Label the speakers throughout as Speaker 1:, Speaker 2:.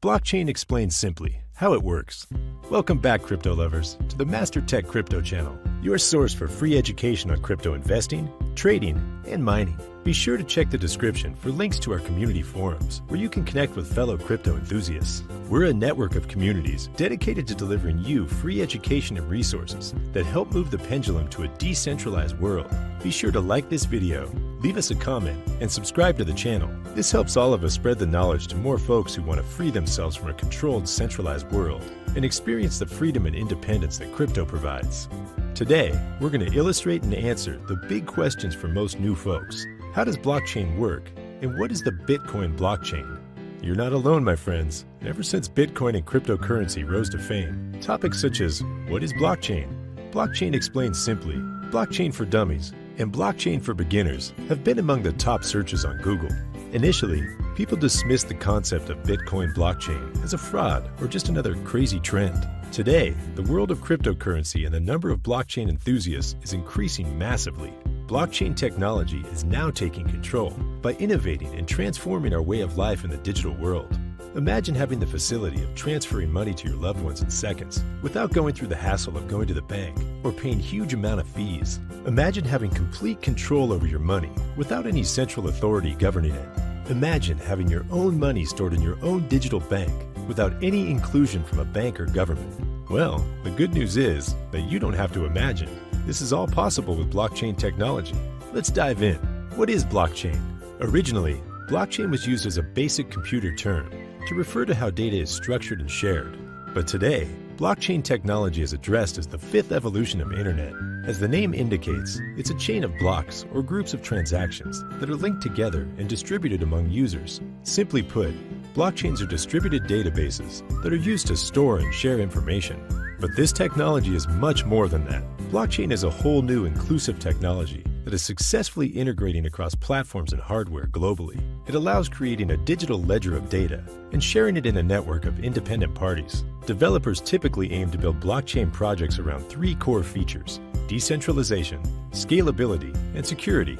Speaker 1: Blockchain explained simply how it works. Welcome back, crypto lovers, to the Master Tech Crypto channel, your source for free education on crypto investing, trading, and mining. Be sure to check the description for links to our community forums, where you can connect with fellow crypto enthusiasts. We're a network of communities dedicated to delivering you free education and resources that help move the pendulum to a decentralized world. Be sure to like this video, leave us a comment, and subscribe to the channel. This helps all of us spread the knowledge to more folks who want to free themselves from a controlled, centralized world and experience the freedom and independence that crypto provides. Today, we're going to illustrate and answer the big questions for most new folks. How does blockchain work, and what is the Bitcoin blockchain? You're not alone, my friends. Ever since Bitcoin and cryptocurrency rose to fame, topics such as what is blockchain, blockchain explained simply, blockchain for dummies, and blockchain for beginners have been among the top searches on Google. Initially, people dismissed the concept of Bitcoin blockchain as a fraud or just another crazy trend. Today, the world of cryptocurrency and the number of blockchain enthusiasts is increasing massively. Blockchain technology is now taking control by innovating and transforming our way of life in the digital world. Imagine having the facility of transferring money to your loved ones in seconds without going through the hassle of going to the bank or paying huge amount of fees. Imagine having complete control over your money without any central authority governing it. Imagine having your own money stored in your own digital bank without any inclusion from a bank or government. Well, the good news is that you don't have to imagine. This is all possible with blockchain technology. Let's dive in. What is blockchain? Originally, blockchain was used as a basic computer term to refer to how data is structured and shared. But today, blockchain technology is addressed as the fifth evolution of internet. As the name indicates, it's a chain of blocks or groups of transactions that are linked together and distributed among users. Simply put, blockchains are distributed databases that are used to store and share information. But this technology is much more than that. Blockchain is a whole new inclusive technology that is successfully integrating across platforms and hardware globally. It allows creating a digital ledger of data and sharing it in a network of independent parties. Developers typically aim to build blockchain projects around three core features: decentralization, scalability, and security.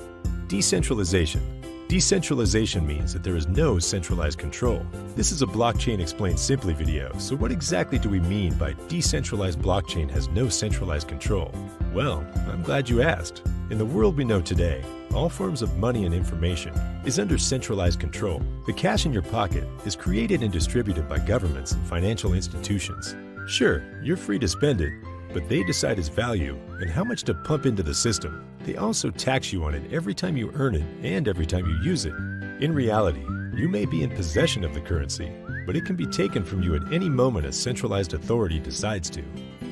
Speaker 1: Decentralization. Decentralization means that there is no centralized control. This is a Blockchain Explained Simply video, so what exactly do we mean by decentralized blockchain has no centralized control? Well, I'm glad you asked. In the world we know today, all forms of money and information is under centralized control. The cash in your pocket is created and distributed by governments and financial institutions. Sure, you're free to spend it, but they decide its value and how much to pump into the system. They also tax you on it every time you earn it and every time you use it. In reality, you may be in possession of the currency, but it can be taken from you at any moment a centralized authority decides to.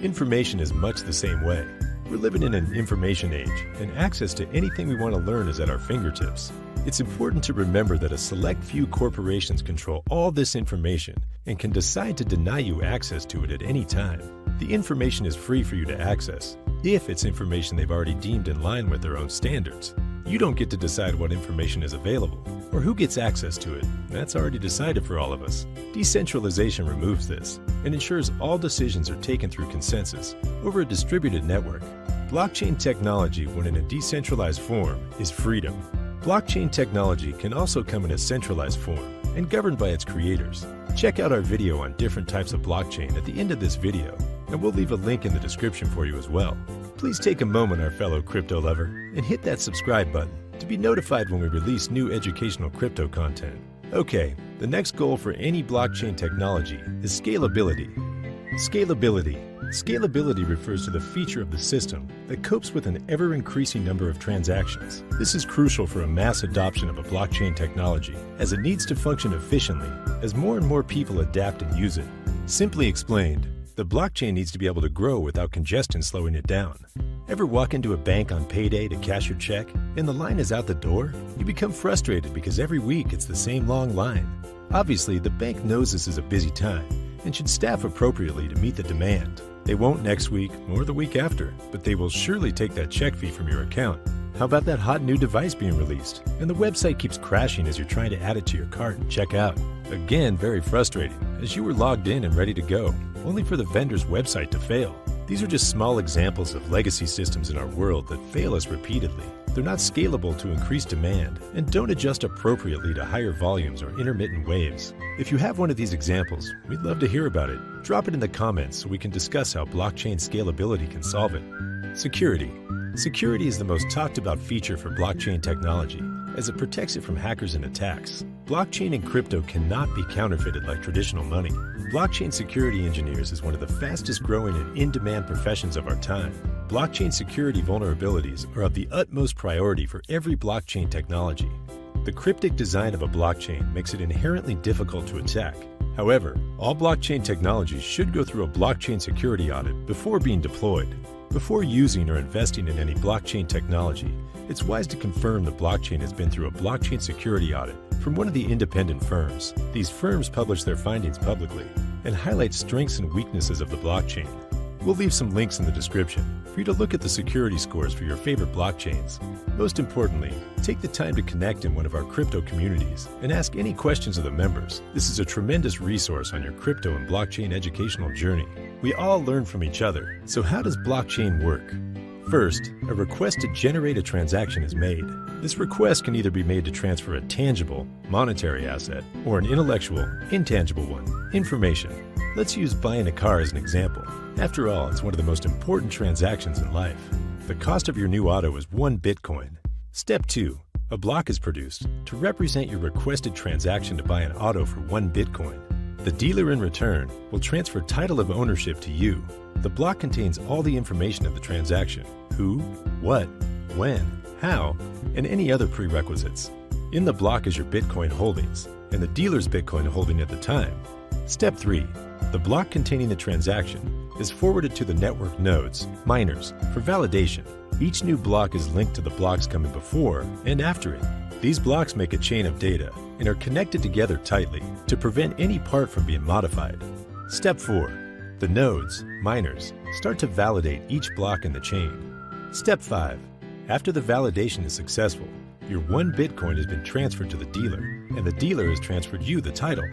Speaker 1: Information is much the same way. We're living in an information age, and access to anything we want to learn is at our fingertips. It's important to remember that a select few corporations control all this information and can decide to deny you access to it at any time. The information is free for you to access, if it's information they've already deemed in line with their own standards. You don't get to decide what information is available or who gets access to it. That's already decided for all of us. Decentralization removes this and ensures all decisions are taken through consensus over a distributed network. Blockchain technology, when in a decentralized form, is freedom. Blockchain technology can also come in a centralized form and governed by its creators. Check out our video on different types of blockchain at the end of this video, and we'll leave a link in the description for you as well. Please take a moment, our fellow crypto lover, and hit that subscribe button to be notified when we release new educational crypto content. Okay, the next goal for any blockchain technology is scalability. Scalability. Scalability refers to the feature of the system that copes with an ever-increasing number of transactions. This is crucial for a mass adoption of a blockchain technology, as it needs to function efficiently as more and more people adapt and use it. Simply explained, the blockchain needs to be able to grow without congestion slowing it down. Ever walk into a bank on payday to cash your check and the line is out the door? You become frustrated because every week it's the same long line. Obviously, the bank knows this is a busy time and should staff appropriately to meet the demand. They won't next week or the week after, but they will surely take that check fee from your account. How about that hot new device being released and the website keeps crashing as you're trying to add it to your cart and check out? Again, very frustrating, as you were logged in and ready to go. only for the vendor's website to fail. These are just small examples of legacy systems in our world that fail us repeatedly. They're not scalable to increase demand and don't adjust appropriately to higher volumes or intermittent waves. If you have one of these examples, we'd love to hear about it. Drop it in the comments so we can discuss how blockchain scalability can solve it. Security. Security is the most talked about feature for blockchain technology, as it protects it from hackers and attacks. Blockchain and crypto cannot be counterfeited like traditional money. Blockchain security engineers is one of the fastest growing and in-demand professions of our time. Blockchain security vulnerabilities are of the utmost priority for every blockchain technology. The cryptic design of a blockchain makes it inherently difficult to attack. However, all blockchain technologies should go through a blockchain security audit before being deployed. Before using or investing in any blockchain technology, it's wise to confirm the blockchain has been through a blockchain security audit from one of the independent firms. These firms publish their findings publicly and highlight strengths and weaknesses of the blockchain. We'll leave some links in the description for you to look at the security scores for your favorite blockchains. Most importantly, take the time to connect in one of our crypto communities and ask any questions of the members. This is a tremendous resource on your crypto and blockchain educational journey. We all learn from each other. So how does blockchain work? First, a request to generate a transaction is made. This request can either be made to transfer a tangible, monetary asset, or an intellectual, intangible one, information. Let's use buying a car as an example. After all, it's one of the most important transactions in life. The cost of your new auto is 1 Bitcoin. Step 2. A block is produced to represent your requested transaction to buy an auto for 1 Bitcoin. The dealer in return will transfer title of ownership to you. The block contains all the information of the transaction: who, what, when, how, and any other prerequisites. In the block is your Bitcoin holdings and the dealer's Bitcoin holding at the time. Step 3. The block containing the transaction is forwarded to the network nodes, miners, for validation. Each new block is linked to the blocks coming before and after it. These blocks make a chain of data and are connected together tightly to prevent any part from being modified. Step 4. The nodes, miners, start to validate each block in the chain. Step 5. After the validation is successful, your 1 Bitcoin has been transferred to the dealer, and the dealer has transferred you the title.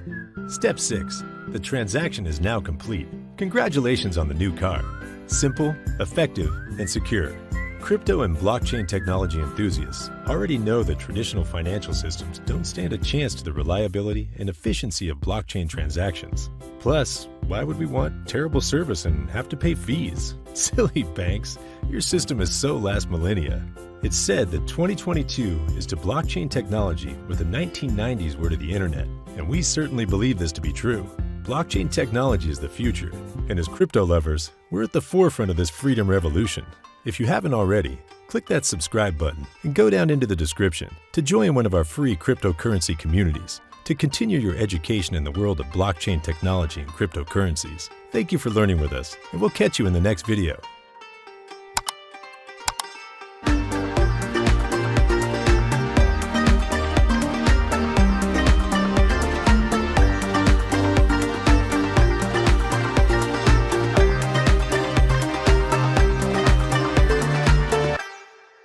Speaker 1: Step 6. The transaction is now complete. Congratulations on the new car. Simple, effective, and secure. Crypto and blockchain technology enthusiasts already know that traditional financial systems don't stand a chance to the reliability and efficiency of blockchain transactions. Plus, why would we want terrible service and have to pay fees? Silly banks, your system is so last millennia. It's said that 2022 is to blockchain technology what the 1990s were to the internet, and we certainly believe this to be true. Blockchain technology is the future, and as crypto lovers, we're at the forefront of this freedom revolution. If you haven't already, click that subscribe button and go down into the description to join one of our free cryptocurrency communities to continue your education in the world of blockchain technology and cryptocurrencies. Thank you for learning with us, and we'll catch you in the next video.